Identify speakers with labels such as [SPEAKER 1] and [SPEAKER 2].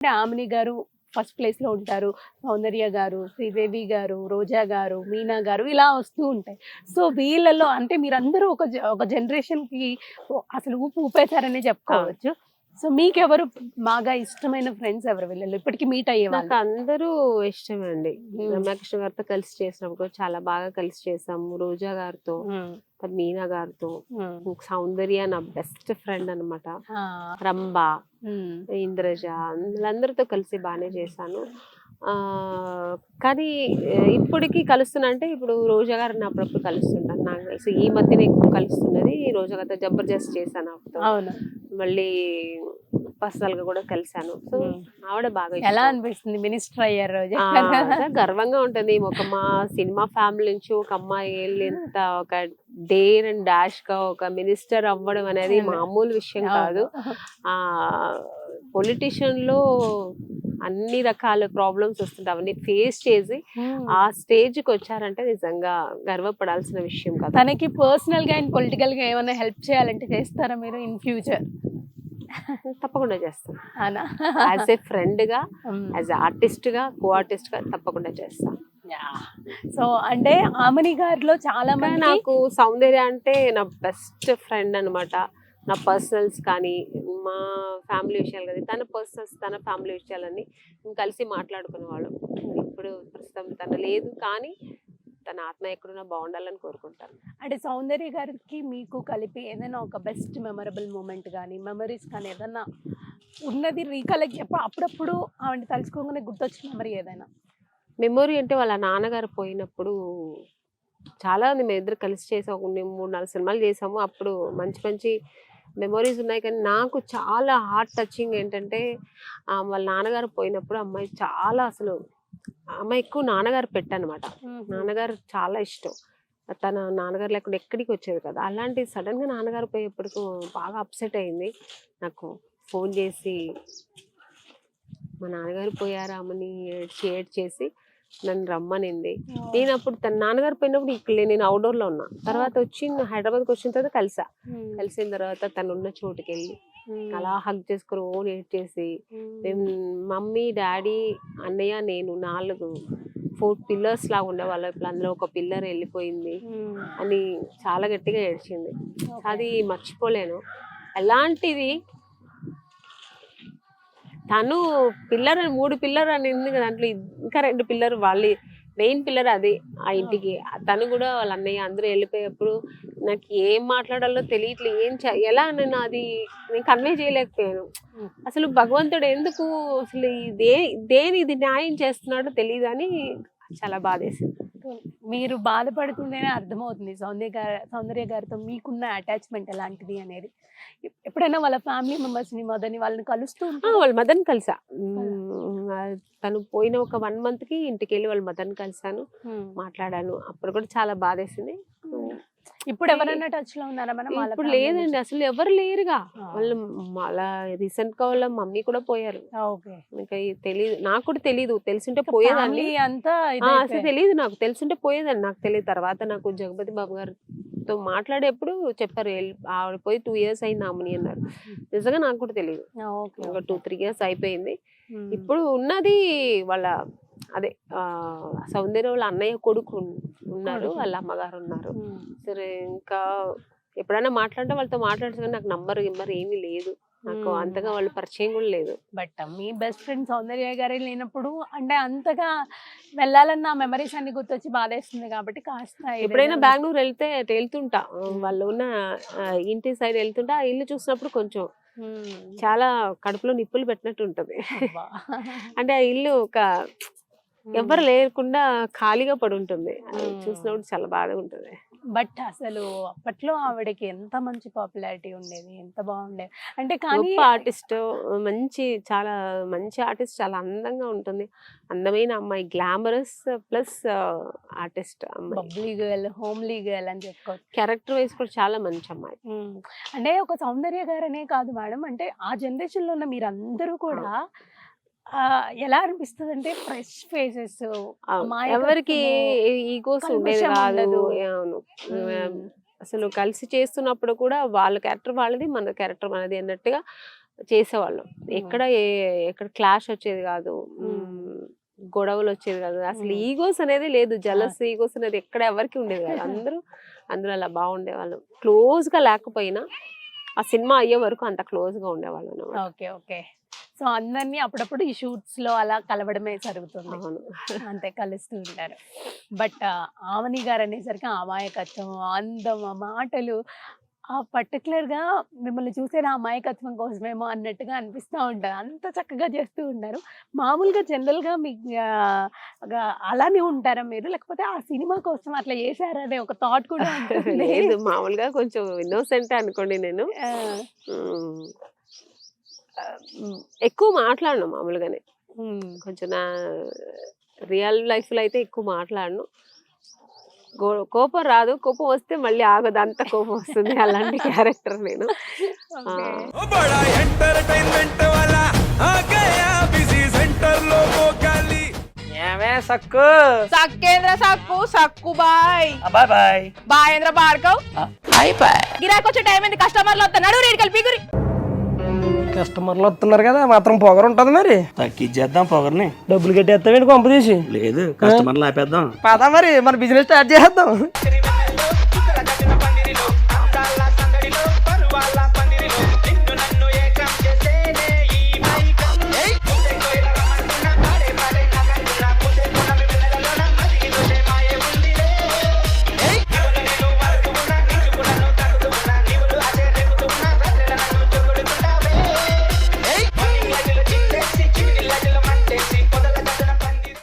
[SPEAKER 1] అంటే ఆమిని గారు ఫస్ట్ ప్లేస్‌లో ఉంటారు. సౌందర్య గారు, శ్రీదేవి గారు, రోజా గారు, మీనా గారు ఇలా వస్తూ ఉంటాయి. సో, వీళ్ళలో అంటే మీరందరూ ఒక జనరేషన్‌కి అసలు ఊపేసారనే
[SPEAKER 2] అవును.
[SPEAKER 1] చెప్పుకోవచ్చు. సో, మీకెవరు బాగా ఇష్టమైన ఫ్రెండ్స్ ఎవరు వీళ్ళలో? ఇప్పటికి మీట్
[SPEAKER 2] నాకు
[SPEAKER 1] అయ్యేవాళ్ళు?
[SPEAKER 2] అందరూ ఇష్టమే అండి.
[SPEAKER 1] హ్మ్.
[SPEAKER 2] రమ్యాకృష్ణ గారితో కలిసి చేసినప్పుడు కూడా చాలా బాగా కలిసి చేసాము. రోజా గారితో,
[SPEAKER 1] హ్మ్.
[SPEAKER 2] మీనా గారితో,
[SPEAKER 1] హ్మ్.
[SPEAKER 2] సౌందర్య నా బెస్ట్ ఫ్రెండ్ అనమాట.
[SPEAKER 1] ఆ!
[SPEAKER 2] రంభ,
[SPEAKER 1] హ్మ్.
[SPEAKER 2] ఇంద్రజ వీళ్ళందరితో కలిసి బానే చేశాను. కానీ ఇప్పటికి కలుస్తున్నా అంటే ఇప్పుడు రోజా గారిని అప్పుడప్పుడు కలుస్తుంటాను. నాకు తెలిసి ఈ మధ్యన ఎక్కువ కలుస్తున్నది రోజా గారితో. జబర్దస్త్ చేశాను ఆమెతో.
[SPEAKER 1] అవును.
[SPEAKER 2] మళ్ళీ పర్సనల్‌గా కూడా కలిసాను. సో,
[SPEAKER 1] హ్మ్.
[SPEAKER 2] ఆవిడ బాగా
[SPEAKER 1] ఎలా
[SPEAKER 2] ఇష్టం.
[SPEAKER 1] అనిపిస్తుంది మినిస్టర్ అయ్యారు రోజా
[SPEAKER 2] ఆ!
[SPEAKER 1] గారు?
[SPEAKER 2] గర్వంగా ఉంటది. మా సినిమా ఫ్యామిలీ నుంచి ఒక అమ్మాయి ఎళ్లి ఇంత ఒక డేర్ అండ్ డాష్‌గా ఒక మినిస్టర్ అవ్వడం అనేది మామూలు విషయం కాదు.
[SPEAKER 1] అవును.
[SPEAKER 2] ఆహ్, పొలిటీషియన్‌లో అన్ని రకాల ప్రాబ్లమ్స్ వస్తుంటాయి. అవన్నీ ఫేస్ చేసి
[SPEAKER 1] హ్మ్.
[SPEAKER 2] ఆ స్టేజ్‌కొచ్చారంటే నిజంగా గర్వపడాల్సిన విషయం కదా!
[SPEAKER 1] తనకి పర్సనల్‌గా అండ్ పొలిటికల్‌గా ఏమైనా హెల్ప్ చేయాలంటే చేస్తారా మీరు ఇన్ ఫ్యూచర్?
[SPEAKER 2] తప్పకుండా చేస్తాను.
[SPEAKER 1] అవునా?
[SPEAKER 2] యాస్ ఎ ఫ్రెండ్‌గా,
[SPEAKER 1] హ్మ్.
[SPEAKER 2] యాస్ ఎ ఆర్టిస్ట్‌గా, కో ఆర్టిస్ట్‌గా తప్పకుండా చేస్తా.
[SPEAKER 1] యాహ్! సో, అంటే ఆమని గారిలో చాలా
[SPEAKER 2] ఇంకా
[SPEAKER 1] మందికి
[SPEAKER 2] నాకు సౌందర్య అంటే నా బెస్ట్ ఫ్రెండ్ అనమాట. నా పర్సనల్స్ కానీ, మా ఫ్యామిలీ విషయాలు కానీ, తన పర్సనల్స్, తన ఫ్యామిలీ విషయాలన్నీ మేము కలిసి మాట్లాడుకునేవాళ్ళం. ఇప్పుడు ప్రస్తుతం తను లేదు కానీ, తన ఆత్మ ఎక్కడున్నా బాగుండాలని కోరుకుంటాను.
[SPEAKER 1] అంటే సౌందర్య గారికి మీకు కలిపి ఏదైనా ఒక బెస్ట్ మెమరబుల్ మూమెంట్ గాని, మెమోరీస్ కానీ ఏదన్నా ఉన్నది అప్పుడప్పుడు ఆవిడని తలుచుకోగానే గుర్తొచ్చిన మెమరీ ఏదైనా?
[SPEAKER 2] మెమొరీ అంటే వాళ్ళ నాన్నగారు పోయినప్పుడు చాలా మేమిద్దరు కలిసి చేసాం. ఒక 3, 4 సినిమాలు చేసాము. అప్పుడు మంచి మంచి మెమోరీస్ ఉన్నాయి. కానీ నాకు చాలా హార్ట్ టచింగ్ ఏంటంటే వాళ్ళ నాన్నగారు పోయినప్పుడు అమ్మాయి చాలా అసలు ఆ అమ్మాయి ఎక్కువ నాన్నగారు పెట్టనమాట.
[SPEAKER 1] హుహు.
[SPEAKER 2] నాన్నగారు చాలా ఇష్టం. తన నాన్నగారు లేకుండా ఎక్కడికి వచ్చేది కదా! అలాంటి సడెన్‌గా నాన్నగారు పోయేప్పటికి బాగా అప్సెట్ అయింది. నాకు ఫోన్ చేసి మా నాన్నగారు పోయారా అమ్మని ఏడ్చేసి నన్ను రమ్మనింది.
[SPEAKER 1] ఓహ్!
[SPEAKER 2] నేనప్పుడు తన నాన్నగారు పోయినప్పుడు ఇక్కడ లేను. నేను ఔట్‌డోర్‌లో ఉన్నా.
[SPEAKER 1] ఓహ్!
[SPEAKER 2] తర్వాత హైదరాబాద్‌కి వచ్చిన తర్వాత కలిసా.
[SPEAKER 1] హ్మ్.
[SPEAKER 2] కలిసిన తర్వాత తనున్న చోటుకెళ్ళి
[SPEAKER 1] హ్మ్.
[SPEAKER 2] అలా హగ్ చేసుకొని ఏడ్చేసి మేము
[SPEAKER 1] హ్మ్.
[SPEAKER 2] మమ్మీ, డ్యాడీ, అన్నయ్య, నేను 4 పిల్లర్స్ లాగా ఉండేవాళ్ళం. ఇప్పుడు అందులో ఒక పిల్లర్ వెళ్ళిపోయింది
[SPEAKER 1] హ్మ్.
[SPEAKER 2] అని చాలా గట్టిగా ఏడ్చింది.
[SPEAKER 1] ఓకే.
[SPEAKER 2] అది మర్చిపోలేను. అలాంటిది తను 3 పిల్లర్ అని ఉంది కదా! దాంట్లో ఇంకా 2 పిల్లర్ వాళ్ళే మెయిన్ పిల్లర్ అది ఆ ఇంటికి.
[SPEAKER 1] ఓకే.
[SPEAKER 2] తను కూడా వాళ్ళ అన్నయ్య అందరూ వెళ్ళిపోయేప్పుడు నాకు ఏం మాట్లాడాలో తెలియట్లే. ఎలా నేను కన్వే చేయలేకపోయాను.
[SPEAKER 1] హ్మ్.
[SPEAKER 2] అసలు భగవంతుడు ఎందుకు అసలు దేని ఇది న్యాయం చేస్తున్నాడో తెలీదని చాలా బాధేసింది.
[SPEAKER 1] సో, మీరు బాధపడుతుంటేనే అర్థమవుతుంది సౌందర్య గారితో మీకున్న అటాచ్‌మెంట్ ఎలాంటిది అనేది. ఎప్పుడైనా వాళ్ళ ఫ్యామిలీ మెంబర్స్‌ని, మదర్‌ని వాళ్ళని కలుస్తూ ఉంటారా?
[SPEAKER 2] వాళ్ళ మదర్‌ని కలిసా.
[SPEAKER 1] కల
[SPEAKER 2] తను పోయిన ఒక 1 మంత్‌కి ఇంటికెళ్ళి వాళ్ళ మదర్‌ని కలిసాను.
[SPEAKER 1] హ్మ్.
[SPEAKER 2] మాట్లాడాను. అప్పుడు కూడా చాలా బాధేసింది.
[SPEAKER 1] హ్మ్.
[SPEAKER 2] హ్మ్. ఈ
[SPEAKER 1] ఇప్పుడెవరన్నా టచ్‌లో ఉన్నారా మనం వాళ్ళ
[SPEAKER 2] ఇప్పుడు
[SPEAKER 1] ఫ్యామిలీ
[SPEAKER 2] లేదండి.
[SPEAKER 1] నుంచి?
[SPEAKER 2] అసలు ఎవరు లేరుగా.
[SPEAKER 1] ఆ!
[SPEAKER 2] వాళ్ళు వాళ్ళ రీసెంట్‌గా వాళ్ళ మమ్మీ కూడా పోయారు.
[SPEAKER 1] ఓకే.
[SPEAKER 2] ఇంకా తెలీదు. నాకు కూడా తెలీదు. తెలిసుంటే
[SPEAKER 1] ఇంకా
[SPEAKER 2] పోయేదాన్ని.
[SPEAKER 1] ఫ్యామిలీ అంతా
[SPEAKER 2] అసలు
[SPEAKER 1] ఇదైపోయారు.
[SPEAKER 2] తెలీదు నాకు. తెలిసుంటే పోయేదాన్ని. నాకు తెలీదు. తర్వాత నాకు జగపతి బాబు గారితో మాట్లాడేప్పుడు చెప్పారు. ఆవిడ పోయి 2 ఇయర్స్ అయింది ఆమని అన్నారు.
[SPEAKER 1] హ్మ్.
[SPEAKER 2] నిజంగా నాకు కూడా తెలీదు.
[SPEAKER 1] ఆ! ఓకే.
[SPEAKER 2] ఒక 2,
[SPEAKER 1] ఓకే.
[SPEAKER 2] 3 ఇయర్స్ అయిపోయింది.
[SPEAKER 1] హ్మ్.
[SPEAKER 2] ఇప్పుడు ఉన్నది వాళ్ళ అదే సౌందర్య వాళ్ళ అన్నయ్య కొడుకు ఉన్నారు.
[SPEAKER 1] కొడుకు.
[SPEAKER 2] వాళ్ళ అమ్మగారు ఉన్నారు.
[SPEAKER 1] హ్మ్.
[SPEAKER 2] సరే ఇంకా ఎప్పుడైనా మాట్లాడితే వాళ్ళతో మాట్లాడొచ్చు కానీ నాకు గిమ్మర్ ఏమీ లేదు. నాకు
[SPEAKER 1] హ్మ్.
[SPEAKER 2] అంతగా వాళ్ళు పరిచయం కూడా లేదు.
[SPEAKER 1] బట్ మీ బెస్ట్ ఫ్రెండ్ సౌందర్య గారే లేనప్పుడు అంటే అంతగా వెళ్ళాలన్న మెమోరీస్ అన్ని గుర్తొచ్చి బాధేస్తుంది కాబట్టి కాస్త
[SPEAKER 2] ఎప్పుడైనా
[SPEAKER 1] ఏదైనా
[SPEAKER 2] బెంగుళూరు వెళ్తుంటా.
[SPEAKER 1] హ్మ్.
[SPEAKER 2] వాళ్ళు ఉన్న ఇంటి సైడ్ వెళ్తుంటా. ఆ ఇల్లు చూసినప్పుడు కొంచెం
[SPEAKER 1] హ్మ్.
[SPEAKER 2] చాలా కడుపులో నిప్పులు పెట్టినట్టు ఉంటది.
[SPEAKER 1] అబ్బా!
[SPEAKER 2] అంటే ఆ ఇల్లు
[SPEAKER 1] హ్మ్.
[SPEAKER 2] ఎవ్వరు లేకుండా ఖాళీగా పడుంటుంది. అది
[SPEAKER 1] హ్మ్.
[SPEAKER 2] చూసినప్పుడు చాలా బాధగా ఉంటది.
[SPEAKER 1] బట్ అసలు అప్పట్లో ఆవిడకి ఎంత మంచి పాపులారిటీ ఉండేది. ఎంత బాగుండేది. అంటే కానీ
[SPEAKER 2] గొప్ప ఆర్టిస్ట్. చాలా మంచి ఆర్టిస్ట్. చాలా అందంగా ఉంటుంది. అందమైన అమ్మాయి. గ్లామరస్ ప్లస్ ఆర్టిస్ట్ అమ్మాయి.
[SPEAKER 1] బబ్లీ గర్ల్, హోమ్లీ గర్ల్ అని చెప్పుకోవచ్చు.
[SPEAKER 2] క్యారెక్టర్ వైస్ కూడా చాలా మంచి అమ్మాయి.
[SPEAKER 1] హ్మ్. అంటే ఒక సౌందర్య గారనే కాదు మేడం. అంటే ఆ జనరేషన్‌లో ఉన్న మీరందరూ కూడా
[SPEAKER 2] అవును.
[SPEAKER 1] ఎలా అనిపిస్తదంటే ఫ్రెష్ ఫేసెస్,
[SPEAKER 2] ఎవరికి
[SPEAKER 1] అమాయకత్వము,
[SPEAKER 2] ఈగోస్ ఉండేది
[SPEAKER 1] కల్మషం
[SPEAKER 2] కాదు.
[SPEAKER 1] ఉండదు.
[SPEAKER 2] అవును.
[SPEAKER 1] హ్మ్.
[SPEAKER 2] అసలు కలిసి చేస్తున్నప్పుడు కూడా వాళ్ళ క్యారెక్టర్ వాళ్ళది, మన క్యారెక్టర్ మనది అన్నట్టుగా చేసేవాళ్ళం. ఎక్కడ క్లాష్ వచ్చేది కాదు, గొడవలు వచ్చేది కాదు, అసలు ఈగోస్ అనేది లేదు, జలస్ ఈగోస్ అనేది ఎక్కడ ఎవరికి ఉండేది కాదు. అందరూ అలా బాగుండేవాళ్ళం. క్లోజ్ గా లేకపోయినా ఆ సినిమా అయ్యే వరకు అంత క్లోజ్ గా ఉండేవాళ్ళం అన్నమాట.
[SPEAKER 1] Okay okay. సో అందరినీ అప్పుడప్పుడు ఈ షూట్స్ లో అలా కలవడమే జరుగుతుంది.
[SPEAKER 2] అవును.
[SPEAKER 1] అంతే కలుస్తూ ఉంటారు. బట్ ఆవని గారు అనేసరికి ఆ అమాయకత్వం, ఆ అందం, ఆ మాటలు, ఆ పర్టికులర్ గా మిమ్మల్ని చూసే నా అమాయకత్వం కోసమేమో అన్నట్టుగా అనిపిస్తూ ఉంటుంది. అంత చక్కగా చేస్తూ ఉంటారు. మామూలుగా జనరల్ గా మీకు అలానే ఉంటారా మీరు, లేకపోతే ఆ సినిమా కోసం అట్లా చేశారా అనే ఒక థాట్ కూడా ఉంటుంది?
[SPEAKER 2] లేదు, మామూలుగా కొంచెం ఇన్నోసెంట్ అనుకోండి నేను. ఎక్కువ మాట్లాడను మామూలుగానే. కొంచెం నా రియల్ లైఫ్ లో అయితే ఎక్కువ మాట్లాడను. కోపం రాదు, కోపం వస్తే మళ్ళీ ఆగదు, అంత కోపం వస్తుంది. అలాంటి క్యారెక్టర్ నేను.
[SPEAKER 3] సక్కేంద్ర సక్కు సక్కు బాయ్
[SPEAKER 4] బాయ్ బాయ్
[SPEAKER 3] బాయేంద్ర భార్గవ్
[SPEAKER 4] బాయ్ బాయ్.
[SPEAKER 3] గిరాకి వచ్చే టైం ఏంది, కస్టమర్లు వస్తున్నాడు, రేటు కలిపి గురి.
[SPEAKER 4] కస్టమర్లు వస్తున్నారు కదా, మాత్రం పొగరు ఉంటది మరి.
[SPEAKER 5] తగ్గించేద్దాం పొగర్ని.
[SPEAKER 4] డబ్బులు కట్టేస్తావేంటి కొంప తీసి?
[SPEAKER 5] లేదు, కస్టమర్లు ఆపేద్దాం.
[SPEAKER 4] పదా మరి మన బిజినెస్ స్టార్ట్ చేద్దాం.